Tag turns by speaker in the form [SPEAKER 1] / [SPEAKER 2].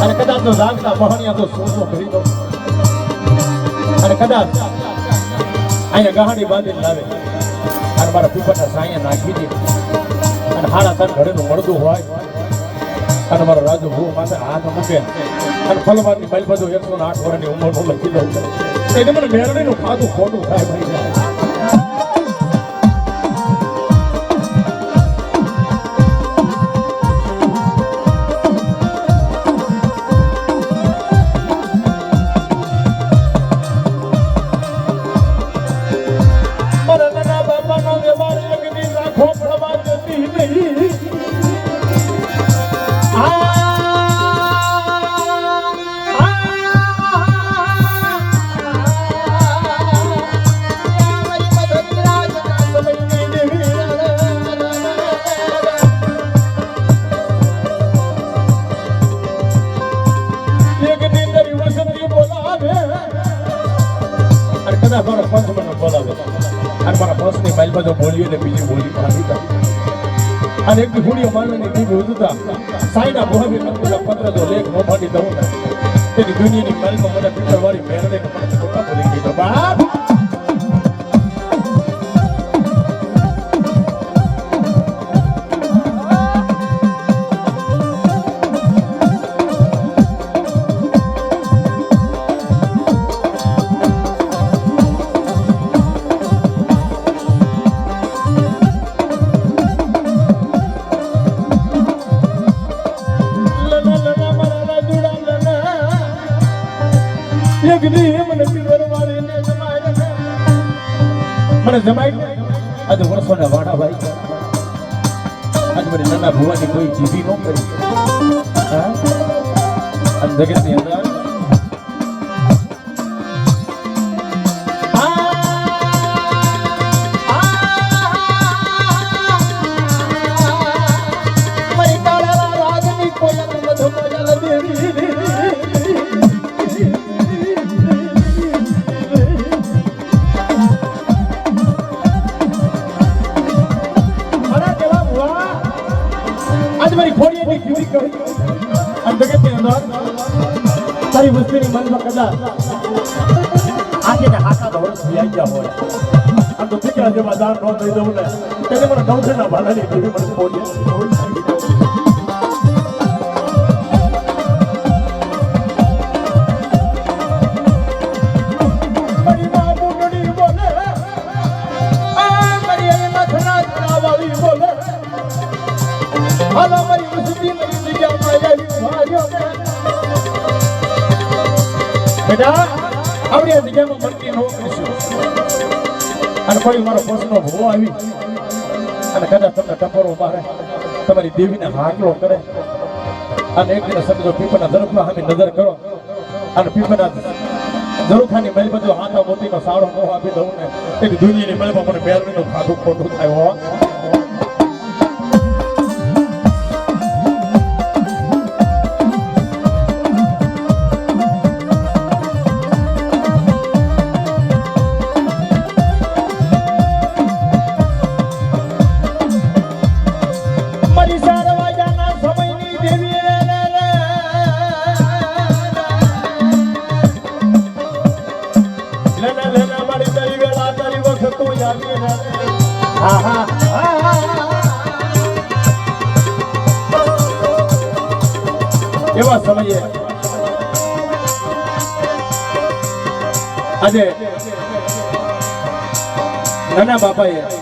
[SPEAKER 1] અને કદાચ તો લાગતા મહાણિયા તો શું કરી દો અને કદાચ અહીંયા ગહાડી બાંધીને લાવે અને મારા પીપળના સાયા નાખી દે અને હાડા તન ઘરેનું મળતું હોય અને મારો રાજુ ભૂ માથે હાથ મૂકે અને ફલવારની માઇલ બધું 108 વર્ષની ઉંમરનું લખી દઉં એટલે મને મેરડીનું ખાધું ખોટું થાય ભાઈ. બોલીએ ને બીજી બોલી અને એક ઘોડીઓ માનવાની દીવી ઉદતા સાઈના ભોવી નકુલા પત્ર જો લેખ મોભાડી દઉં ને તેની દુનિયાની માલમાં મને પીતળવાળી મેરડે મને ખોટા બોલી કીધો બાપ. મને જમાઈ આજે વર્ષોના વાડા ભાઈ આજે મારી નાના ભુવાની કોઈ જીવી ન કરી અને જગતની અંદર તારી વસ્તીની મનમાં કદાચ આજે હાકા તો વર્ષ આવી ગયા હોય આ તો દીકરા જેવા દાન ન દઈ દઉં ને તેને મને નવસેના ભાલાની જેવી મને બોલી આવડી આ જગ્યામાં મળતી ન કરીશું અને કોઈ મારો પ્રશ્ન ભો આવી અને કદાચ તમને ટપોરો મારે તમારી દેવીને હાકલો કરે અને એક દિન સમજો પીપળના ઝરૂખા સામે નજર કરો અને પીપળના ઝરૂખાની મેલ બધું હાથા મોતીનો સારો મોહ આપી દઉં ને એની દુનિયાની મેલમાં મને મેરડીનું ખાધું ખોટું થાય હો. એવા સમયે આજે નાના બાપાએ